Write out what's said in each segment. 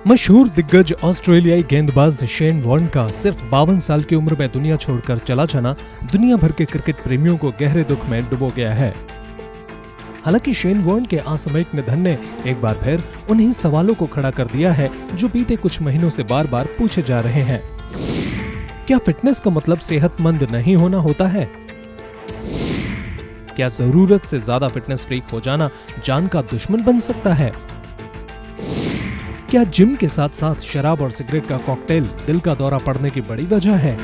मशहूर दिग्गज ऑस्ट्रेलियाई गेंदबाज शेन वॉर्न का सिर्फ 52 साल की उम्र में दुनिया छोड़कर चला जाना दुनिया भर के क्रिकेट प्रेमियों को गहरे दुख में डुबो गया है। हालांकि शेन वॉर्न के असामयिक निधन ने एक बार फिर उन्हीं सवालों को खड़ा कर दिया है जो बीते कुछ महीनों से बार बार पूछे जा रहे हैं। क्या फिटनेस का मतलब सेहतमंद नहीं होना होता है? क्या जरूरत से ज्यादा फिटनेस फ्रीक हो जाना जान का दुश्मन बन सकता है? क्या जिम के साथ साथ शराब और सिगरेट का कॉकटेल दिल का दौरा पड़ने की बड़ी वजह है?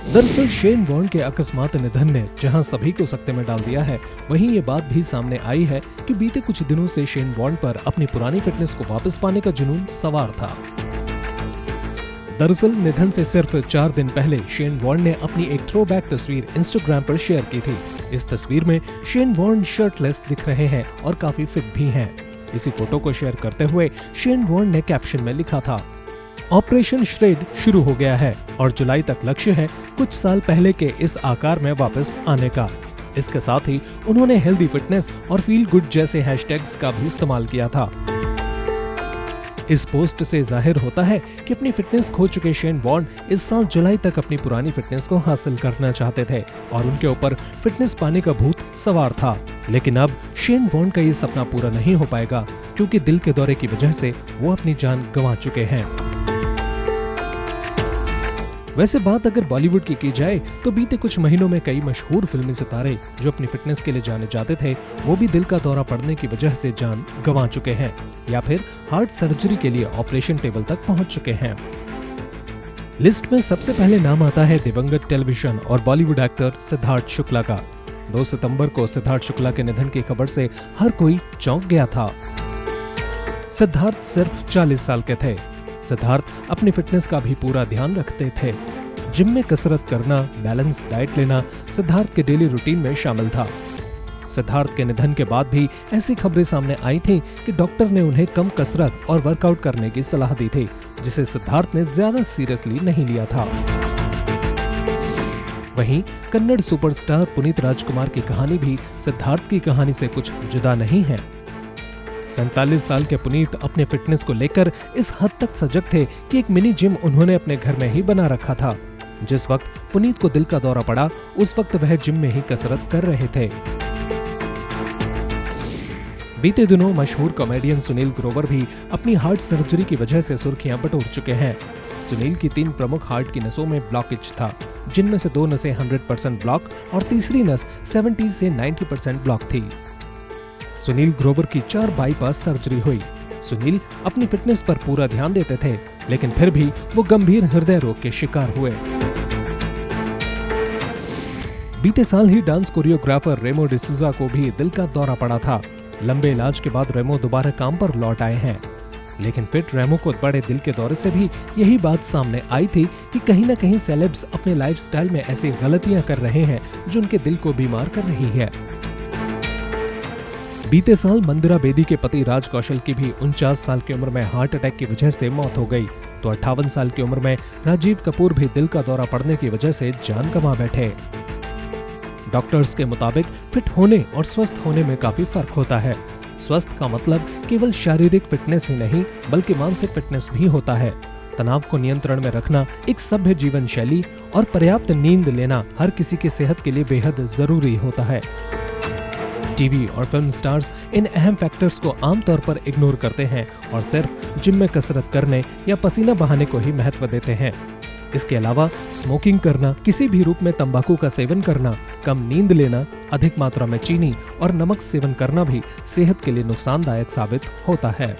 दरअसल शेन वॉर्न के अकस्मात निधन ने जहां सभी को सकते में डाल दिया है, वहीं ये बात भी सामने आई है कि बीते कुछ दिनों से शेन वॉर्न पर अपनी पुरानी फिटनेस को वापस पाने का जुनून सवार था। दरअसल निधन से सिर्फ 4 दिन पहले शेन वॉर्न ने अपनी एक थ्रोबैक तस्वीर इंस्टाग्राम पर शेयर की थी। इस तस्वीर में शेन वॉर्न शर्टलेस दिख रहे हैं और काफी फिट भी हैं। इसी फोटो को शेयर करते हुए शेन वॉर्न ने कैप्शन में लिखा था, ऑपरेशन श्रेड शुरू हो गया है और जुलाई तक लक्ष्य है कुछ साल पहले के इस आकार में वापस आने का। इसके साथ ही उन्होंने हेल्दी फिटनेस और फील गुड जैसे हैशटैग्स का भी इस्तेमाल किया था। इस पोस्ट से जाहिर होता है कि अपनी फिटनेस खो चुके शेन वॉर्न इस साल जुलाई तक अपनी पुरानी फिटनेस को हासिल करना चाहते थे और उनके ऊपर फिटनेस पाने का भूत सवार था। लेकिन अब शेन वॉर्न का ये सपना पूरा नहीं हो पाएगा क्योंकि दिल के दौरे की वजह से वो अपनी जान गंवा चुके हैं। वैसे बात अगर बॉलीवुड की जाए तो बीते कुछ महीनों में कई मशहूर फिल्मी सितारे जो अपनी फिटनेस के लिए जाने जाते थे, वो भी दिल का दौरा पड़ने की वजह से जान गंवा चुके हैं या फिर हार्ट सर्जरी के लिए ऑपरेशन टेबल तक पहुंच चुके हैं। लिस्ट में सबसे पहले नाम आता है दिवंगत टेलीविजन और बॉलीवुड एक्टर सिद्धार्थ शुक्ला का। 2 सितंबर को सिद्धार्थ शुक्ला के निधन की खबर से हर कोई चौंक गया था। सिद्धार्थ सिर्फ 40 साल के थे। सिद्धार्थ अपनी फिटनेस का भी पूरा ध्यान रखते थे। जिम में कसरत करना, बैलेंस डाइट लेना सिद्धार्थ के डेली रूटीन में शामिल था। सिद्धार्थ के निधन के बाद भी ऐसी खबरें सामने आई थीं कि डॉक्टर ने उन्हें कम कसरत और वर्कआउट करने की सलाह दी थी, जिसे सिद्धार्थ ने ज्यादा सीरियसली नहीं लिया था। वहीं कन्नड़ सुपरस्टार पुनीत राजकुमार की कहानी भी सिद्धार्थ की कहानी से कुछ जुदा नहीं है। 47 साल के पुनीत अपने फिटनेस को लेकर इस हद तक सजग थे कि एक मिनी जिम उन्होंने अपने घर में ही बना रखा था। जिस वक्त पुनीत को दिल का दौरा पड़ा, उस वक्त वह जिम में ही कसरत कर रहे थे। बीते दिनों मशहूर कॉमेडियन सुनील ग्रोवर भी अपनी हार्ट सर्जरी की वजह से सुर्खियां बटोर चुके हैं। सुनील की 3 प्रमुख हार्ट की नसों में ब्लॉकेज था, जिनमें से 2 नसें 100% ब्लॉक और तीसरी नस 70 से 90% ब्लॉक थी। सुनील ग्रोवर की 4 बाईपास सर्जरी हुई। सुनील अपनी फिटनेस पर पूरा ध्यान देते थे, लेकिन फिर भी वो गंभीर हृदय रोग के शिकार हुए। बीते साल ही डांस कोरियोग्राफर रेमो डिसूजा को भी दिल का दौरा पड़ा था। लंबे इलाज के बाद रेमो दोबारा काम पर लौट आए हैं, लेकिन फिट रेमो को बड़े दिल के दौरे से भी यही बात सामने आई थी कि कहीं न कहीं सेलेब्स अपने लाइफस्टाइल में ऐसी गलतियां कर रहे हैं जो उनके दिल को बीमार कर रही है। बीते साल मंदिरा बेदी के पति राज कौशल की भी 49 साल की उम्र में हार्ट अटैक की वजह से मौत हो गई, तो 58 साल की उम्र में राजीव कपूर भी दिल का दौरा पड़ने की वजह से जान गंवा बैठे। डॉक्टर्स के मुताबिक फिट होने और स्वस्थ होने में काफी फर्क होता है। स्वस्थ का मतलब केवल शारीरिक फिटनेस ही नहीं, बल्कि मानसिक फिटनेस भी होता है। तनाव को नियंत्रण में रखना, एक सभ्य जीवन शैली और पर्याप्त नींद लेना हर किसी की सेहत के लिए बेहद जरूरी होता है। टीवी और फिल्म स्टार्स इन अहम फैक्टर्स को आमतौर पर इग्नोर करते हैं और सिर्फ जिम में कसरत करने या पसीना बहाने को ही महत्व देते हैं। इसके अलावा स्मोकिंग करना, किसी भी रूप में तंबाकू का सेवन करना, कम नींद लेना, अधिक मात्रा में चीनी और नमक सेवन करना भी सेहत के लिए नुकसानदायक साबित होता है।